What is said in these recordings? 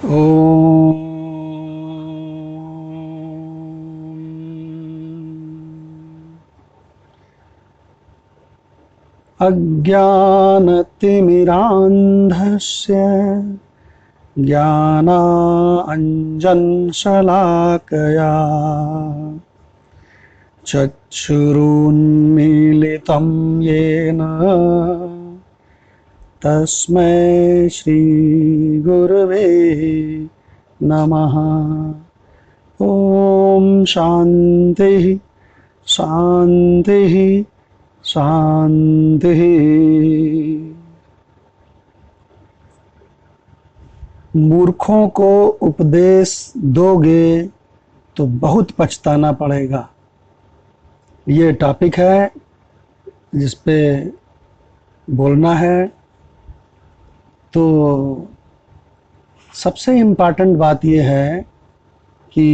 ॐ अज्ञानतिमिरान्धस्य ज्ञानाञ्जनशलाकया चक्षुरुन्मीलितं येन तस्मै श्रीगुरवे नमः। ॐ शान्तिः शान्तिः शान्तिः। मूर्खों को उपदेश दोगे तो बहुत पछताना पड़ेगा। ये टॉपिक है जिस पे बोलना है। तो सबसे इम्पॉर्टेंट बात यह है कि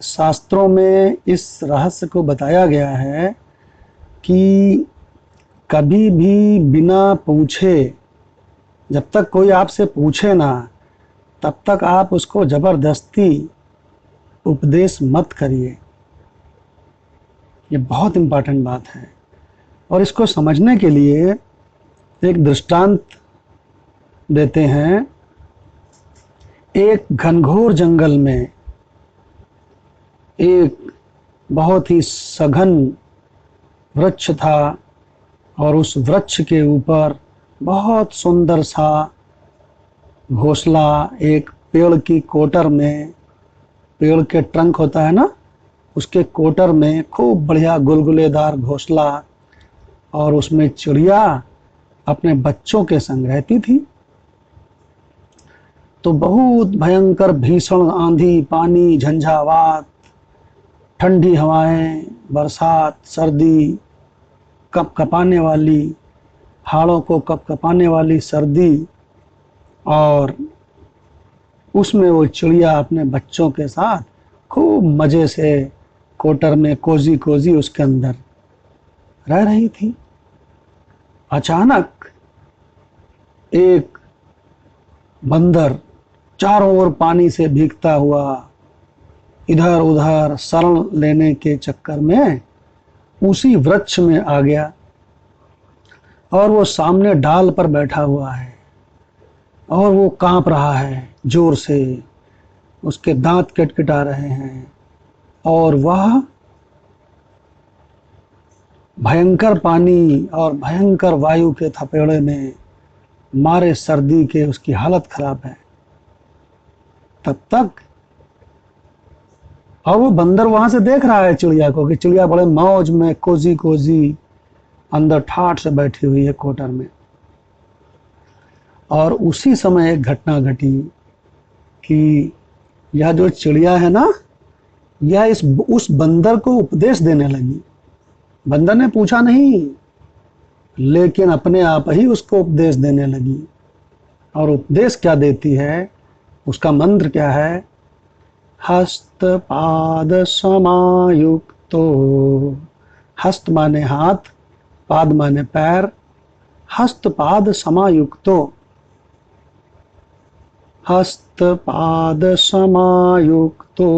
शास्त्रों में इस रहस्य को बताया गया है कि कभी भी बिना पूछे, जब तक कोई आपसे पूछे ना, तब तक आप उसको ज़बरदस्ती उपदेश मत करिए। ये बहुत इम्पॉर्टेंट बात है। और इसको समझने के लिए एक दृष्टांत देते हैं। एक घनघोर जंगल में एक बहुत ही सघन वृक्ष था और उस वृक्ष के ऊपर बहुत सुंदर सा घोंसला, एक पेड़ की कोटर में, पेड़ के ट्रंक होता है ना, उसके कोटर में खूब बढ़िया गुलगुलेदार घोंसला, और उसमें चिड़िया अपने बच्चों के संग रहती थी। तो बहुत भयंकर भीषण आंधी, पानी, झंझावात, ठंडी हवाएं, बरसात, सर्दी, कपकपाने वाली, हाड़ों को कपकपाने वाली सर्दी, और उसमें वो चिड़िया अपने बच्चों के साथ खूब मज़े से कोटर में कोजी कोजी उसके अंदर रह रही थी। अचानक एक बंदर चारों ओर पानी से भीगता हुआ इधर उधर शरण लेने के चक्कर में उसी वृक्ष में आ गया, और वो सामने डाल पर बैठा हुआ है और वो कांप रहा है जोर से, उसके दांत किटकिटा रहे हैं, और वह भयंकर पानी और भयंकर वायु के थपेड़े में मारे सर्दी के उसकी हालत खराब है। तब तक, और वो बंदर वहां से देख रहा है चिड़िया को कि चिड़िया बड़े मौज में कोजी कोजी अंदर ठाठ से बैठी हुई है कोटर में। और उसी समय एक घटना घटी कि यह जो चिड़िया है ना, यह उस बंदर को उपदेश देने लगी। बंदर ने पूछा नहीं, लेकिन अपने आप ही उसको उपदेश देने लगी। और उपदेश क्या देती है, उसका मंत्र क्या है? हस्त पाद समायुक्तो, हस्त माने हाथ, पाद माने पैर, हस्त पाद समायुक्तो, हस्त पाद समायुक्तो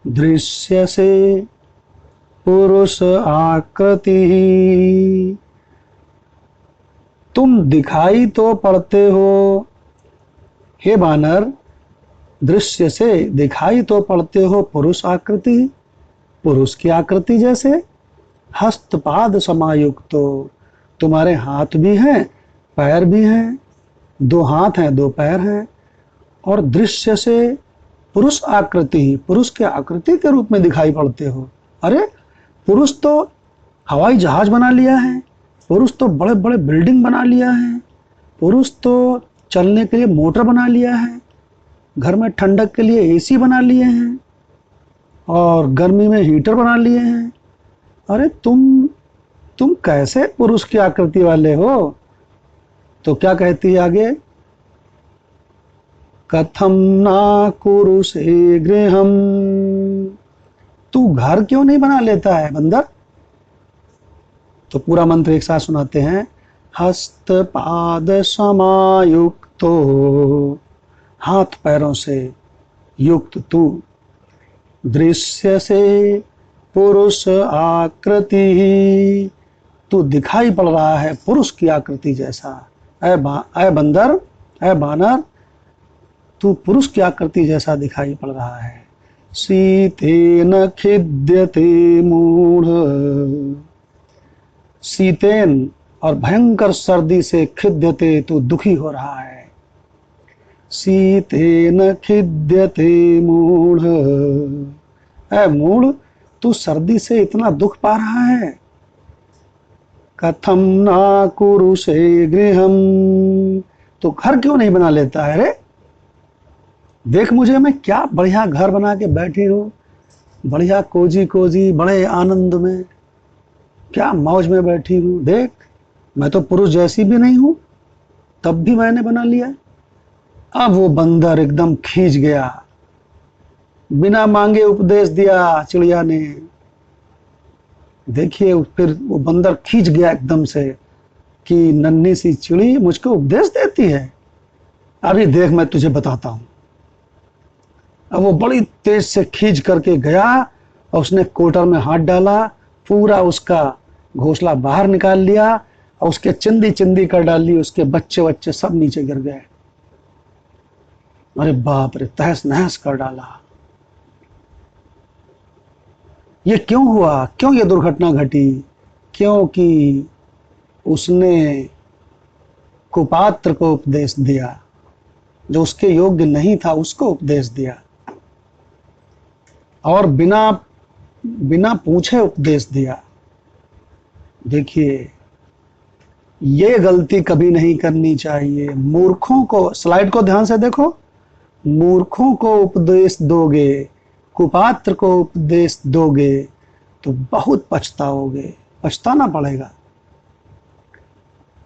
दृश्यसे पुरुष आकृति। तुम दिखाई तो पड़ते हो हे बानर, दृश्य से दिखाई तो पड़ते हो पुरुष आकृति, पुरुष की आकृति जैसे। हस्तपाद समायुक्तो, तुम्हारे हाथ भी हैं, पैर भी हैं, दो हाथ हैं, दो पैर हैं, और दृश्य से पुरुष आकृति, पुरुष के आकृति के रूप में दिखाई पड़ते हो। अरे, पुरुष तो हवाई जहाज बना लिया है, पुरुष तो बड़े बड़े बिल्डिंग बना लिया है, पुरुष तो चलने के लिए मोटर बना लिया है, घर में ठंडक के लिए एसी बना लिए हैं, और गर्मी में हीटर बना लिए हैं। अरे तुम कैसे पुरुष की आकृति वाले हो? तो क्या कहती है आगे? कथम ना कुरुषे गृहम, तू घर क्यों नहीं बना लेता है बंदर? तो पूरा मंत्र एक साथ सुनाते हैं। हस्त पाद समायुक्तो, हाथ पैरों से युक्त तू दृश्य से पुरुष आकृति, तू दिखाई पड़ रहा है पुरुष की आकृति जैसा। ऐ बंदर, ऐ बानर, तू पुरुष की आकृति जैसा दिखाई पड़ रहा है। शीतेन खिद्यते मूढ़, शीतेन और भयंकर सर्दी से खिद्यते, तू दुखी हो रहा है। शीतेन खिद्यते मूढ़, ऐ मूढ़, तू सर्दी से इतना दुख पा रहा है। कथम ना कुरुषे गृहम, तो घर क्यों नहीं बना लेता है रे? देख मुझे, मैं क्या बढ़िया घर बना के बैठी हूँ, बढ़िया कोजी कोजी, बड़े आनंद में, क्या मौज में बैठी हूँ। देख, मैं तो पुरुष जैसी भी नहीं हूँ, तब भी मैंने बना लिया। अब वो बंदर एकदम खींच गया, बिना मांगे उपदेश दिया चिड़िया ने। देखिए, फिर वो बंदर खींच गया एकदम से कि नन्ही सी चिड़ी मुझको उपदेश देती है, अभी देख मैं तुझे बताता हूं। अब वो बड़ी तेज से खींच करके गया और उसने कोटर में हाथ डाला, पूरा उसका घोंसला बाहर निकाल लिया और उसके चिंदी चिंदी कर डाली, उसके बच्चे बच्चे सब नीचे गिर गए। अरे बाप रे, तहस नहस कर डाला। ये क्यों हुआ, क्यों ये दुर्घटना घटी? क्योंकि उसने कुपात्र को उपदेश दिया, जो उसके योग्य नहीं था उसको उपदेश दिया, और बिना बिना पूछे उपदेश दिया। देखिए, ये गलती कभी नहीं करनी चाहिए। मूर्खों को, स्लाइड को ध्यान से देखो, मूर्खों को उपदेश दोगे, कुपात्र को उपदेश दोगे तो बहुत पछताओगे, पछताना पड़ेगा।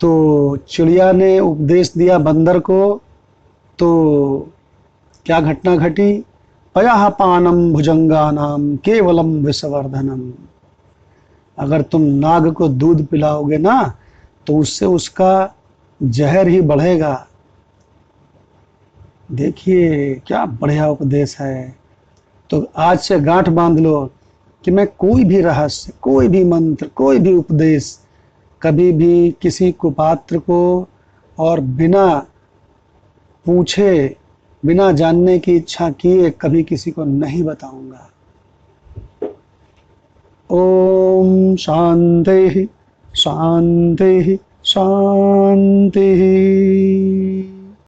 तो चिड़िया ने उपदेश दिया बंदर को, तो क्या घटना घटी? पयः पानम भुजंगानाम केवलम विषवर्धनम। अगर तुम नाग को दूध पिलाओगे ना, तो उससे उसका जहर ही बढ़ेगा। देखिए क्या बढ़िया उपदेश है। तो आज से गांठ बांध लो कि मैं कोई भी रहस्य, कोई भी मंत्र, कोई भी उपदेश कभी भी किसी कुपात्र को और बिना पूछे, बिना जानने की इच्छा किए कभी किसी को नहीं बताऊंगा। ओम शांति शांति शांति।